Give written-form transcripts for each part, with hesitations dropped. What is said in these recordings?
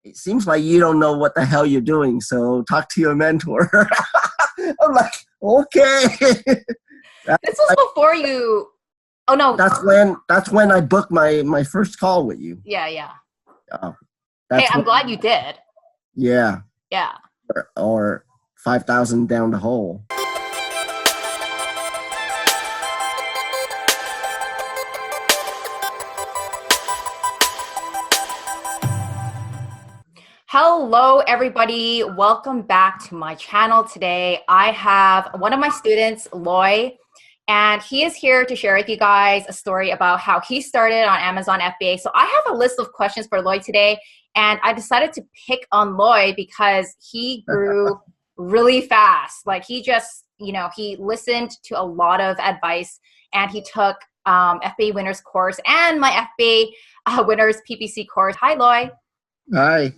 it seems like you don't know what the hell you're doing, so talk to your mentor. I'm like, okay. This was before you. Oh no. That's when I booked my first call with you. Yeah. Oh, Hey, I'm glad you did. Yeah. Yeah. Or 5,000 down the hole. Hello, everybody. Welcome back to my channel today. I have one of my students, Loy, and he is here to share with you guys a story about how he started on Amazon FBA. So I have a list of questions for Loy today, and I decided to pick on Loy because he grew really fast. Like he just, he listened to a lot of advice, and he took FBA Winners course and my FBA Winners PPC course. Hi, Loy. Hi.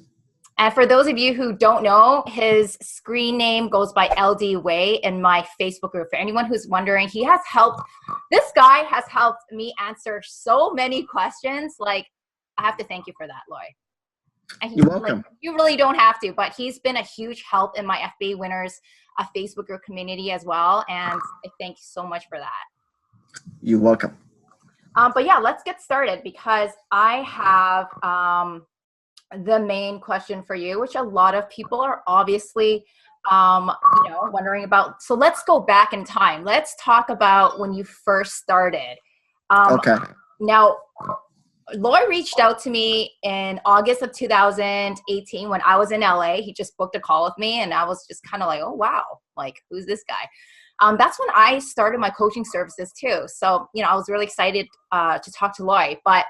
And for those of you who don't know, his screen name goes by LD Way in my Facebook group. For anyone who's wondering, this guy has helped me answer so many questions. Like, I have to thank you for that, Loy. And You're welcome. You really don't have to, but he's been a huge help in my FBA Winners Facebook group community as well. And I thank you so much for that. You're welcome. But yeah, let's get started because I have the main question for you, which a lot of people are obviously, wondering about. So let's go back in time. Let's talk about when you first started. Okay. Now, Loy reached out to me in August of 2018 when I was in LA. He just booked a call with me, and I was just kind of like, oh, wow, like, who's this guy? That's when I started my coaching services too. So, I was really excited to talk to Loy. But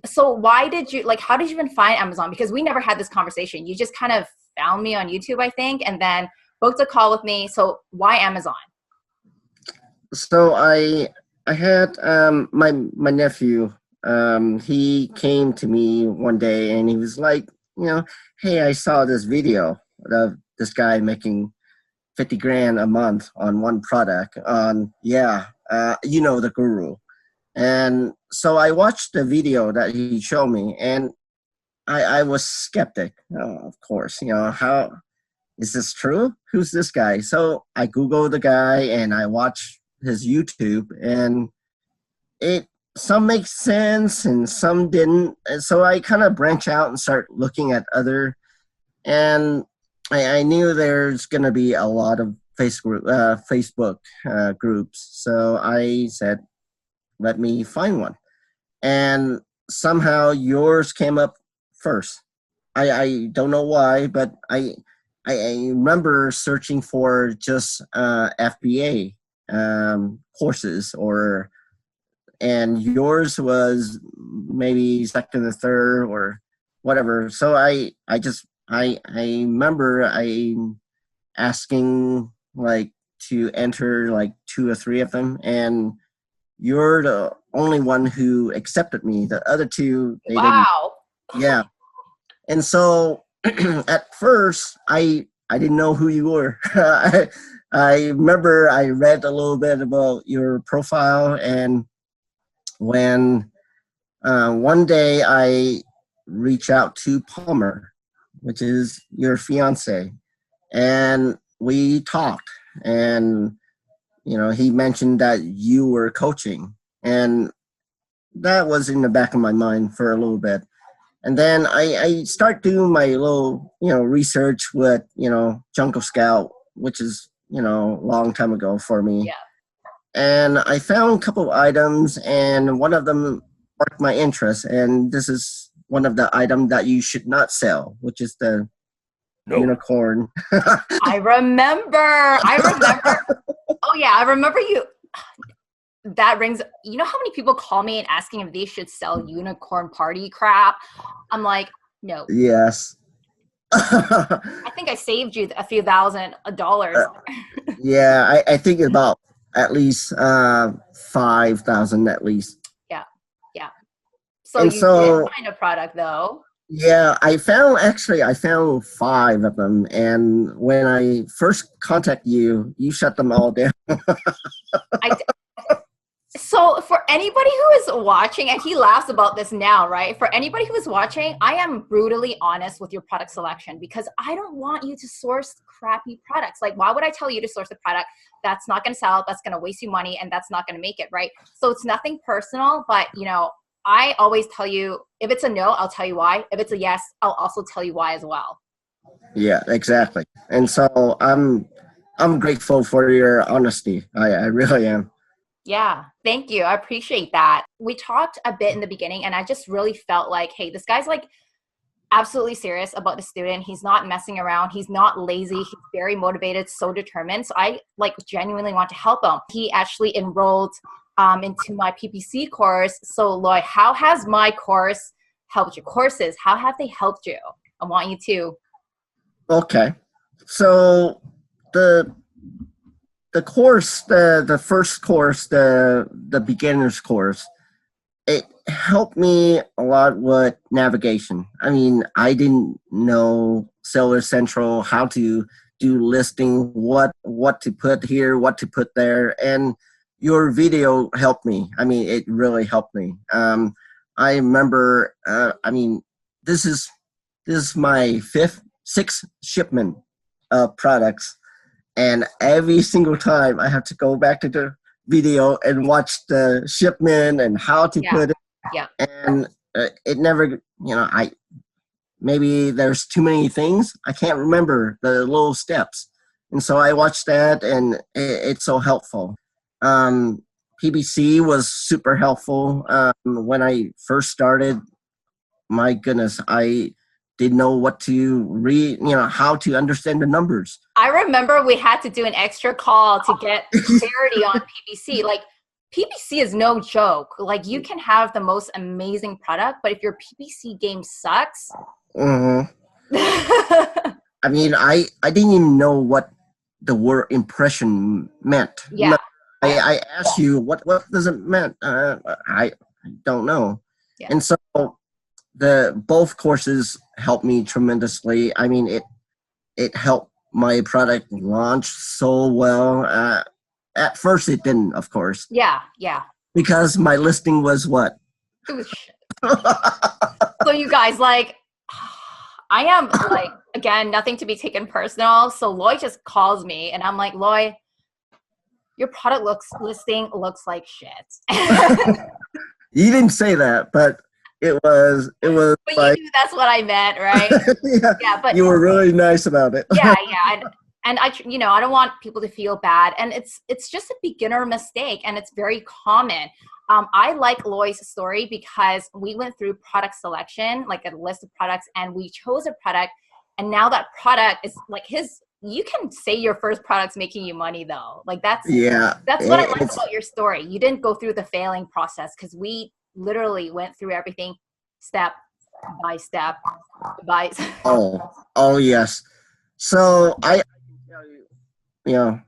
so how did you even find Amazon? Because we never had this conversation. You just kind of found me on YouTube, I think, and then booked a call with me. So why Amazon? So I had my nephew. He came to me one day and he was like, hey, I saw this video of this guy making 50 grand a month on one product on the guru. And so I watched the video that he showed me, and I was skeptic. Of course, how is this true? Who's this guy? So I Googled the guy and I watched his YouTube, and some make sense and some didn't. And so I kind of branch out and start looking at other, and I knew there's going to be a lot of Facebook groups. So I said, let me find one. And somehow yours came up first. I don't know why, but I remember searching for just FBA courses, and yours was maybe second or third or whatever. So I remember I asking to enter 2 or 3 of them, and you're the only one who accepted me. The other two, they wow. didn't. Yeah. And so at first, I didn't know who you were. I remember I read a little bit about your profile, and when one day I reached out to Palmer, which is your fiance, and we talked, and he mentioned that you were coaching, and that was in the back of my mind for a little bit. And then I start doing my little, research with, Jungle Scout, which is, a long time ago for me. Yeah. And I found a couple of items, and one of them sparked my interest. And this is one of the items that you should not sell, which is the unicorn. I remember. Oh yeah, I remember you. That rings. You know how many people call me and asking if they should sell unicorn party crap? I'm like, no. Yes. I think I saved you a few $1,000. Yeah, I think about at least 5,000 at least. Yeah. So you did find a product though. Yeah, I found 5 of them, and when I first contacted you, you shut them all down. So So for anybody who is watching, and he laughs about this now, right? For anybody who is watching, I am brutally honest with your product selection because I don't want you to source crappy products. Like, why would I tell you to source a product that's not going to sell, that's going to waste you money, and that's not going to make it, right? So it's nothing personal, but you know, I always tell you, if it's a no, I'll tell you why. If it's a yes, I'll also tell you why as well. Yeah, exactly. And so I'm grateful for your honesty. I really am. Yeah, thank you. I appreciate that. We talked a bit in the beginning, and I just really felt like, hey, this guy's like absolutely serious about the student. He's not messing around. He's not lazy. He's very motivated, so determined. So I like genuinely want to help him. He actually enrolled into my PPC course. So Lloyd, how has my course helped you? Courses, how have they helped you? I want you to. Okay. So the course, the first course, the beginner's course, it helped me a lot with navigation. I mean, I didn't know Seller Central, how to do listing, what to put here, what to put there, and your video helped me. I mean, it really helped me. I remember. I mean, this is my sixth shipment of products, and every single time I have to go back to the video and watch the shipment and how to put it. Yeah. And it never, you know, maybe there's too many things. I can't remember the little steps. And so I watched that, and it's so helpful. PBC was super helpful. When I first started, my goodness, I didn't know what to read, you know, how to understand the numbers. I remember we had to do an extra call to get clarity on PPC. Like, PPC is no joke. Like, you can have the most amazing product, but if your PPC game sucks. I mean, I didn't even know what the word impression meant. Yeah. I asked you, what does it mean? I don't know. Yeah. And so both courses helped me tremendously. I mean, it helped my product launch so well. At first it didn't, of course. Yeah. Because my listing was what? It was shit. So you guys, like, I am like, again, nothing to be taken personal. So Lloyd just calls me and I'm like, Lloyd, your product listing looks like shit. You didn't say that, but it was but like, you knew that's what I meant, right? Yeah, but you were really nice about it. Yeah. And I, you know, I don't want people to feel bad. And it's just a beginner mistake, and it's very common. I like Lloyd's story because we went through product selection, like a list of products, and we chose a product. And now that product is like you can say your first product's making you money though. Like that's what I like about your story. You didn't go through the failing process because we literally went through everything step by step by. Oh yes. So I can tell you know,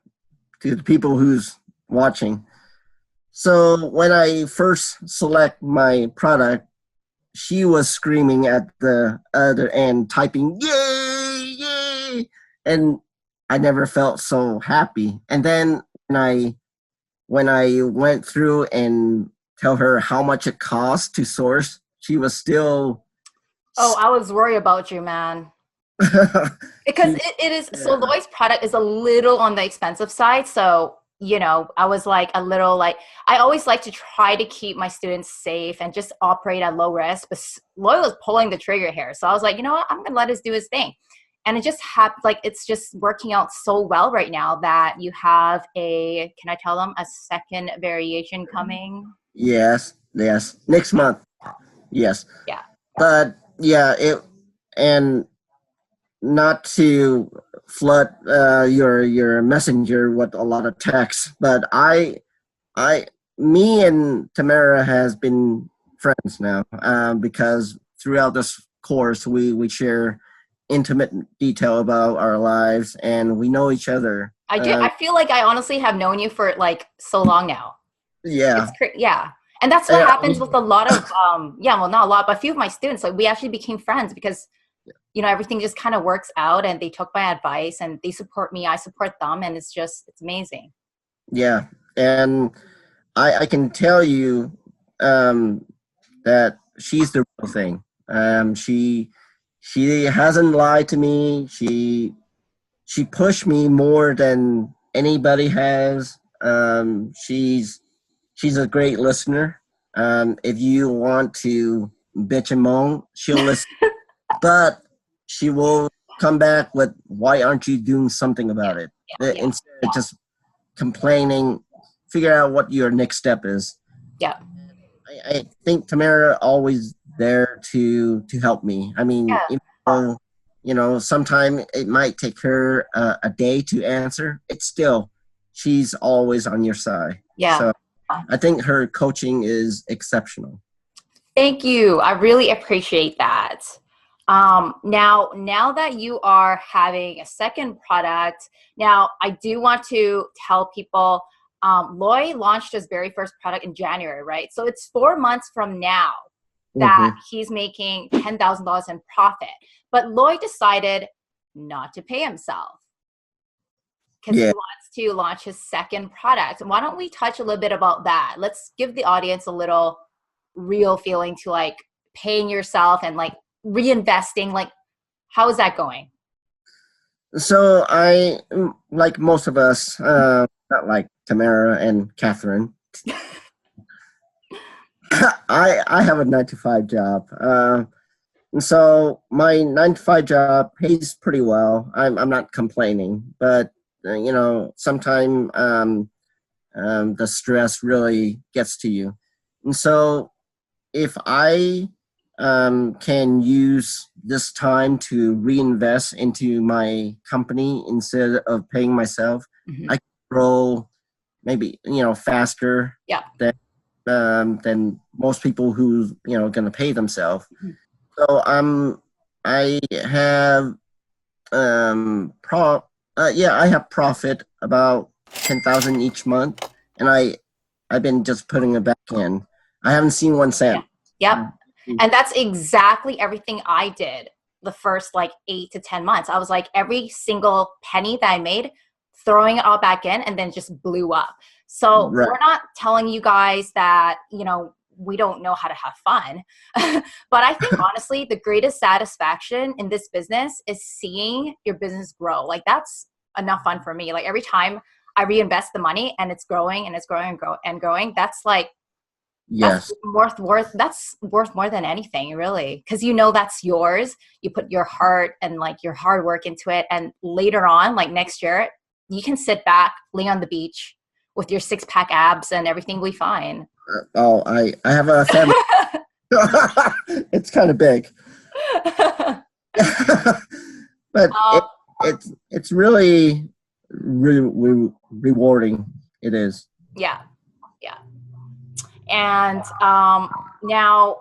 to the people who's watching. So when I first select my product, she was screaming at the other end, typing "Yay, yay!" and I never felt so happy. And then when I went through and tell her how much it costs to source, she was still. Oh, I was worried about you, man. Because it is, so Lloyd's product is a little on the expensive side. So, you know, I was like a little like, I always like to try to keep my students safe and just operate at low risk. But Lloyd was pulling the trigger here. So I was like, you know what, I'm going to let us do his thing. And it just happened, like, it's just working out so well right now that you have can I tell them, a second variation coming? Yes. Next month. Yes. Yeah. But yeah, and not to flood your messenger with a lot of text, but me and Tamara has been friends now because throughout this course we share intimate detail about our lives and we know each other. I do. I feel like I honestly have known you for like so long now. Yeah. Yeah. And that's what happens with a lot of, well, not a lot, but a few of my students. Like, we actually became friends because, you know, everything just kind of works out and they took my advice and they support me. I support them. And it's amazing. Yeah. And I can tell you um, that she's the real thing. She hasn't lied to me. She pushed me more than anybody has. She's a great listener. If you want to bitch and moan, she'll listen, but she will come back with, "Why aren't you doing something about it?" Yeah. Instead of just complaining, figure out what your next step is. Yeah. I think Tamara always there to help me. I mean, Yeah. even though sometime it might take her a day to answer, it's still she's always on your side. Yeah. So I think her coaching is exceptional. Thank you. I really appreciate that. Now that you are having a second product, now I do want to tell people, Loy launched his very first product in January, right? So it's 4 months from now that Mm-hmm. he's making $10,000 in profit. But Loy decided not to pay himself because he Yeah. wants to launch his second product. Why don't we touch a little bit about that? Let's give the audience a little real feeling to like paying yourself and like reinvesting. Like, how is that going? So I, like most of us, not like Tamara and Catherine, I have a 9 to 5 job. And so my 9 to 5 job pays pretty well. I'm not complaining, but sometimes the stress really gets to you. And so if I can use this time to reinvest into my company instead of paying myself, Mhm. I can grow maybe faster Yeah. than most people who's going to pay themselves. Mhm. So I have I have profit about 10,000 each month, and I've been just putting it back in. I haven't seen 1 cent. Yep. And that's exactly everything I did the first like 8 to 10 months. I was like, every single penny that I made, throwing it all back in, and then just blew up. So Right. we're not telling you guys that, we don't know how to have fun. But I think honestly, the greatest satisfaction in this business is seeing your business grow. Like that's enough fun for me. Like every time I reinvest the money and it's growing and it's growing and growing, that's like Yes. that's worth more than anything, really, because that's yours. You put your heart and like your hard work into it, and later on, like next year, you can sit back, lay on the beach with your 6-pack abs and everything will be fine. Oh, I have a family. It's kind of big, but um, it's really rewarding. It is. yeah, yeah. And now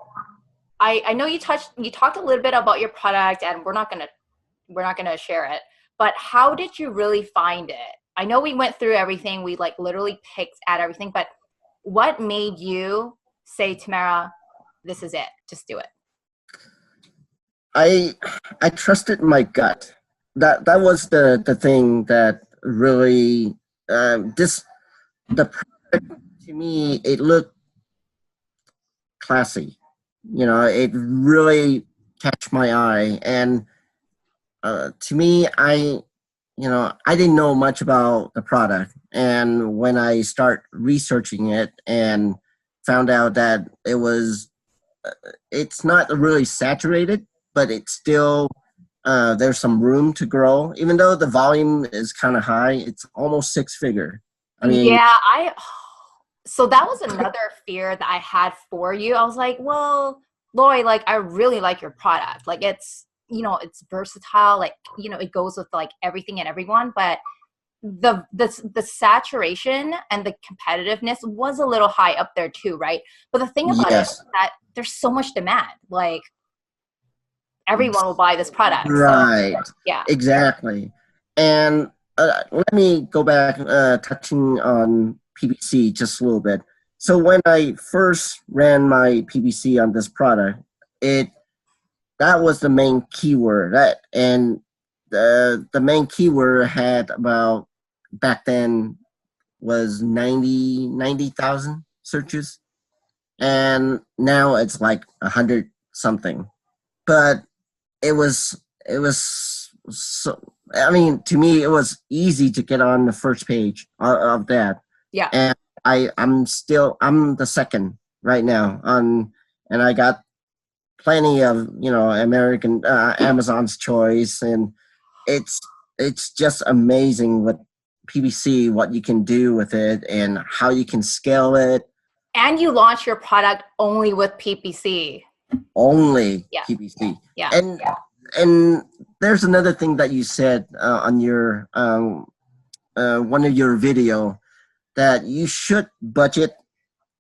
I know you talked a little bit about your product, and we're not gonna share it, but how did you really find it? I know we went through everything, we like literally picked at everything, but what made you say, Tamara, this is it, just do it? I I trusted my gut. That was the thing that really this the product to me, it looked classy. It really catch my eye, and to me, I didn't know much about the product, and when I start researching it and found out that it's not really saturated, but it's still there's some room to grow. Even though the volume is kind of high, it's almost 6 figure. I mean, Yeah, so that was another fear that I had for you. I was like, well, Lori, like I really like your product. Like it's versatile, like it goes with like everything and everyone, but the saturation and the competitiveness was a little high up there too, right? But the thing about it is yes, that there's so much demand. Like everyone will buy this product. So right, yeah. exactly. And let me go back, touching on PPC just a little bit. So when I first ran my PPC on this product, it that was the main keyword. The main keyword had about, back then, was 90,000 searches, and now it's like 100 something. But it was so, I mean, to me it was easy to get on the first page of that. Yeah. And I'm the second right now on, and I got plenty of, American Amazon's choice, and it's just amazing what PPC, what you can do with it and how you can scale it. And you launch your product only with PPC. Only Yeah. PPC. Yeah. And there's another thing that you said on your one of your video, that you should budget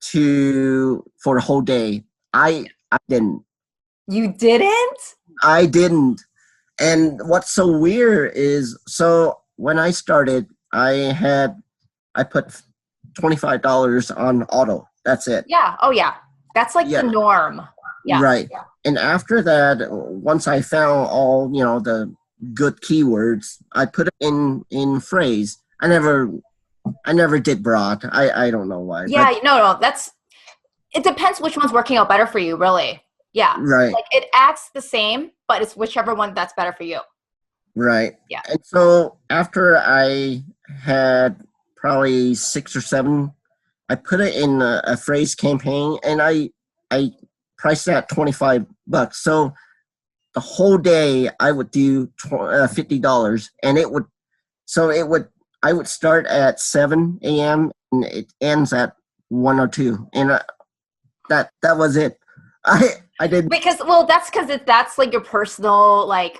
for the whole day. I didn't. You didn't? I didn't. And what's so weird is, so when I started, I put $25 on auto. That's it. Yeah. Oh yeah. That's like the norm. Yeah. Right. And after that, once I found all, the good keywords, I put it in phrase. I never did broad. I don't know why. Yeah, no, it depends which one's working out better for you, really. Yeah. Right. Like it acts the same, but it's whichever one that's better for you. Right. Yeah. And so after I had probably 6 or 7, I put it in a phrase campaign, and I priced that $25. So the whole day I would do $50, and I would start at 7 a.m. and it ends at 1 or 2, and that was it. I did because that's like your personal like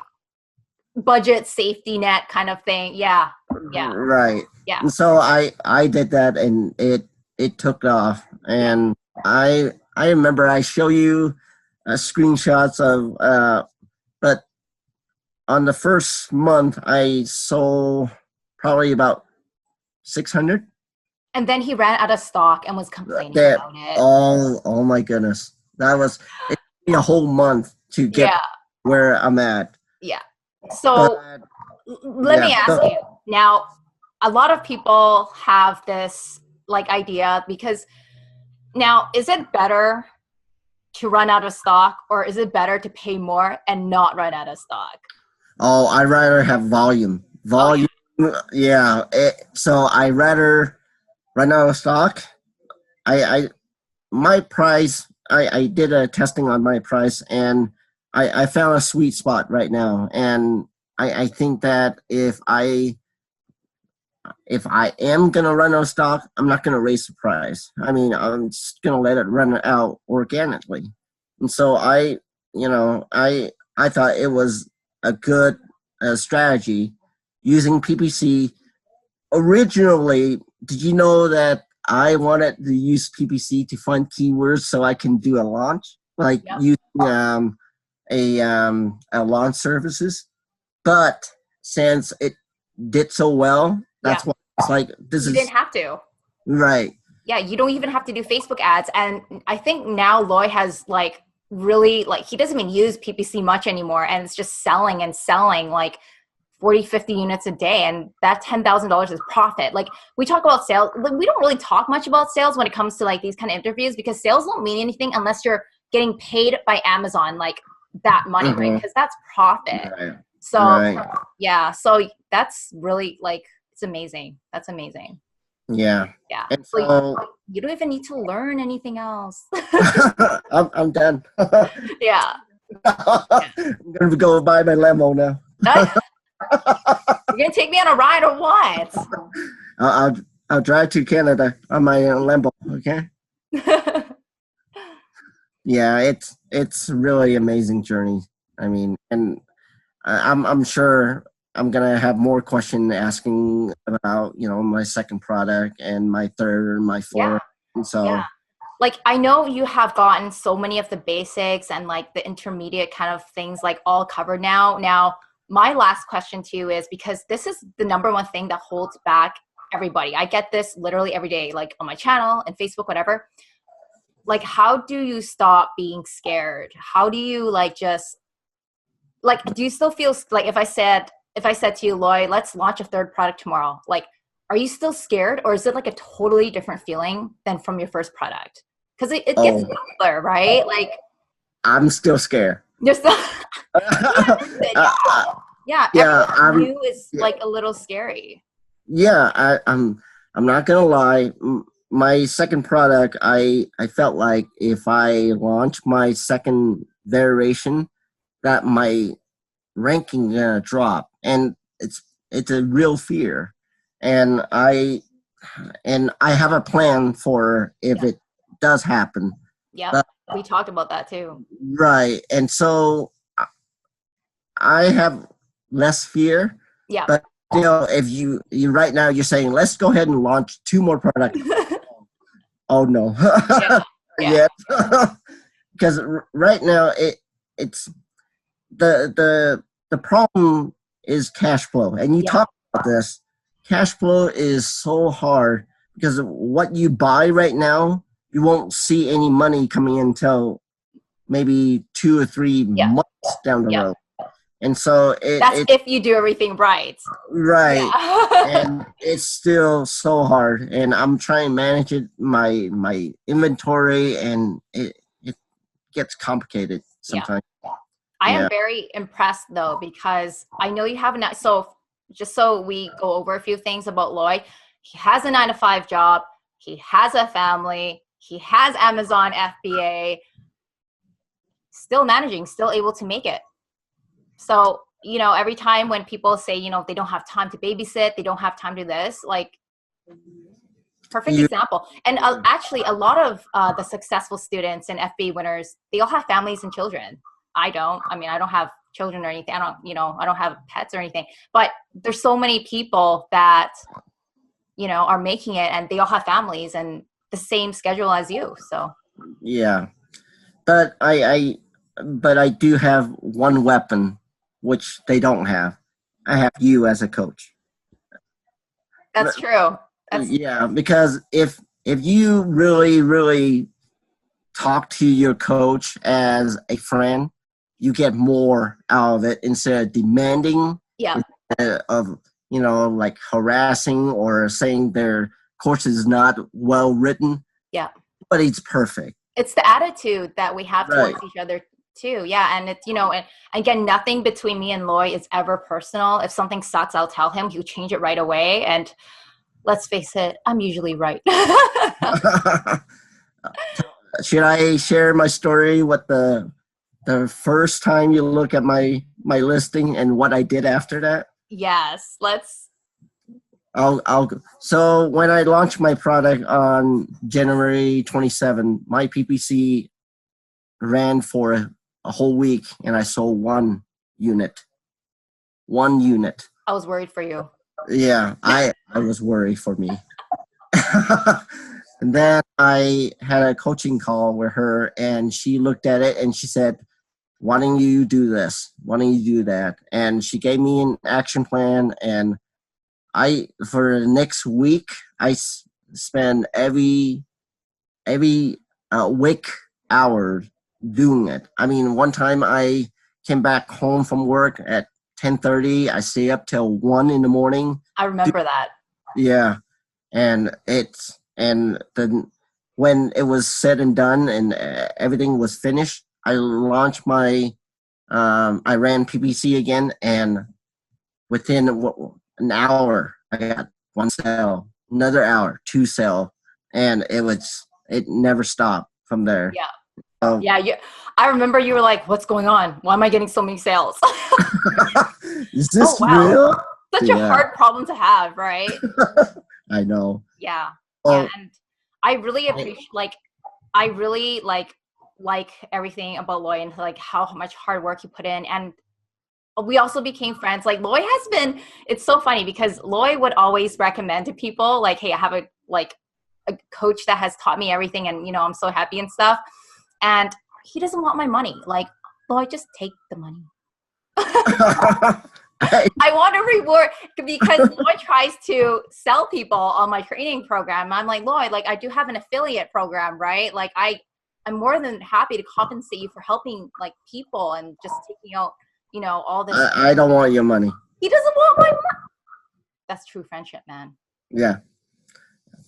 budget safety net kind of thing. Yeah. Right. Yeah. And so I did that, and it took off, and I remember I show you screenshots of but on the first month I sold probably about 600. And then he ran out of stock and was complaining about it. Oh my goodness. It took me a whole month to get where I'm at. Yeah. So let me ask you. Now, a lot of people have this like idea, because now, is it better to run out of stock, or is it better to pay more and not run out of stock? Oh, I'd rather have volume. Volume. Yeah. So I rather run out of stock. My price, I did a testing on my price, and I found a sweet spot right now. And I think that if I am going to run out of stock, I'm not going to raise the price. I mean, I'm just going to let it run out organically. And so I thought it was a good strategy using PPC. Originally, did you know that I wanted to use PPC to find keywords so I can do a launch, like using a launch services? But since it did so well, that's why it's like this. You didn't have to. Right. Yeah, you don't even have to do Facebook ads. And I think now Loy has like really, like, he doesn't even use PPC much anymore, and it's just selling like 40, 50 units a day, and that $10,000 is profit. Like, we talk about sales, like, we don't really talk much about sales when it comes to like these kind of interviews, because sales don't mean anything unless you're getting paid by Amazon like that money, right? Because that's profit. Right. So yeah, so that's really like, it's amazing. That's amazing. Yeah. And so you don't even need to learn anything else. I'm done. Yeah. I'm gonna go buy my Lambo now. You're gonna take me on a ride or what? I'll drive to Canada on my Lambo. Okay. Yeah, it's really amazing journey. I mean, and I'm sure I'm gonna have more questions asking about my second product and my third and my fourth. And so like, I know you have gotten so many of the basics and like the intermediate kind of things like all covered now. My last question to you is, because this is the number one thing that holds back everybody. I get this literally every day, like on my channel and Facebook, whatever. Like, how do you stop being scared? How do you like just like, do you still feel like if I said to you, Loy, let's launch a third product tomorrow, like, are you still scared, or is it like a totally different feeling than from your first product? Because it gets Oh, simpler, right? Like I'm still scared. you're still uh, yeah, yeah, everything new is yeah, like a little scary. yeah. I'm not gonna lie. My second product, I felt like if I launch my second variation, that my ranking gonna drop, and it's a real fear, and I have a plan for if Yeah. it does happen. Yep. But We talked about that too. right, and so I have less fear. Yeah. But if you right now you're saying let's go ahead and launch two more products. Oh no, Yeah. Yeah. yeah, because right now it's the problem is cash flow, and you Yeah. talk about this. Cash flow is so hard because what you buy right now, you won't see any money coming in until maybe 2 or 3 months down the Yeah. road, and so That's if you do everything right. right, Yeah. and it's still so hard, and I'm trying to manage it my inventory, and it gets complicated Yeah. sometimes. I am Yeah. very impressed though, because I know you have a so just so we go over a few things about Lloyd. He has a 9 to 5 job. He has a family. He has Amazon FBA, still managing, still able to make it. So, every time when people say, they don't have time to babysit, they don't have time to this, like, perfect You, example. And actually, a lot of the successful students and FBA winners, they all have families and children. I don't. I mean, I don't have children or anything. I don't have pets or anything. But there's so many people that, are making it, and they all have families and the same schedule as you. So, yeah. But I do have one weapon which they don't have. I have you as a coach. that's true. That's, Yeah, because if you really talk to your coach as a friend, you get more out of it instead of demanding, yeah. of like harassing or saying their course is not well written. Yeah. But it's perfect. It's the attitude that we have Right. towards each other too. Yeah. And it's, and again, nothing between me and Loy is ever personal. If something sucks, I'll tell him. He'll change it right away. And let's face it, I'm usually right. Should I share my story? What the first time you look at my listing and what I did after that? Yes. Let's. I'll so when I launched my product on January 27, my PPC ran for a whole week, and I sold unit. One unit. I was worried for you. Yeah, I was worried for me. And then I had a coaching call with her, and she looked at it and she said, "Why don't you do this? Why don't you do that?" And she gave me an action plan, and for the next week, I spend every week hour doing it. I mean, one time I came back home from work at 10:30. I stay up till 1 in the morning. I remember that. Yeah, and then when it was said and done and everything was finished, I launched I ran PPC again, and within an hour, I got one sale, another hour, two sale, and it never stopped from there. Yeah. Yeah. I remember you were like, what's going on? Why am I getting so many sales? Is this wow. real? Such a hard problem to have, right? I know. Yeah. Well, Yeah. And I really appreciate, I really like everything about Loy and like how much hard work you put in. And we also became friends. Like Loy has been, it's so funny because Loy would always recommend to people like, hey, I have a coach that has taught me everything, and I'm so happy and stuff. And he doesn't want my money. Like, Loy, just take the money. I want a reward, because Lloyd tries to sell people on my training program. I'm like, Lloyd, like I do have an affiliate program, right? Like I'm more than happy to compensate you for helping like people and just taking out, all this. I don't want your money. He doesn't want my money. That's true friendship, man. Yeah.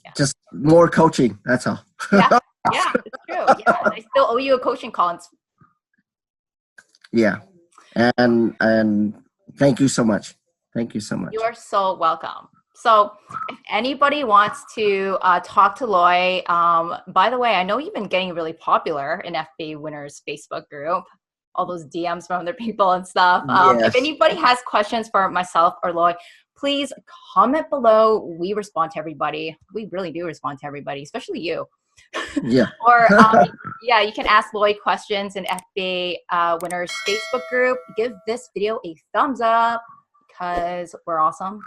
Yeah. Just more coaching. That's all. Yeah. Yeah, it's true. Yeah. I still owe you a coaching call. Yeah. And thank you so much. Thank you so much. You're so welcome. So if anybody wants to talk to Loy, by the way, I know you've been getting really popular in FBA Winners Facebook group, all those DMs from other people and stuff. If Yes. anybody has questions for myself or Loy, please comment below. We respond to everybody. We really do respond to everybody, especially you. Yeah. Or yeah, you can ask Lloyd questions in FBA Winners Facebook group. Give this video a thumbs up because we're awesome.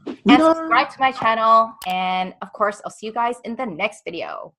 And subscribe to my channel. And of course, I'll see you guys in the next video.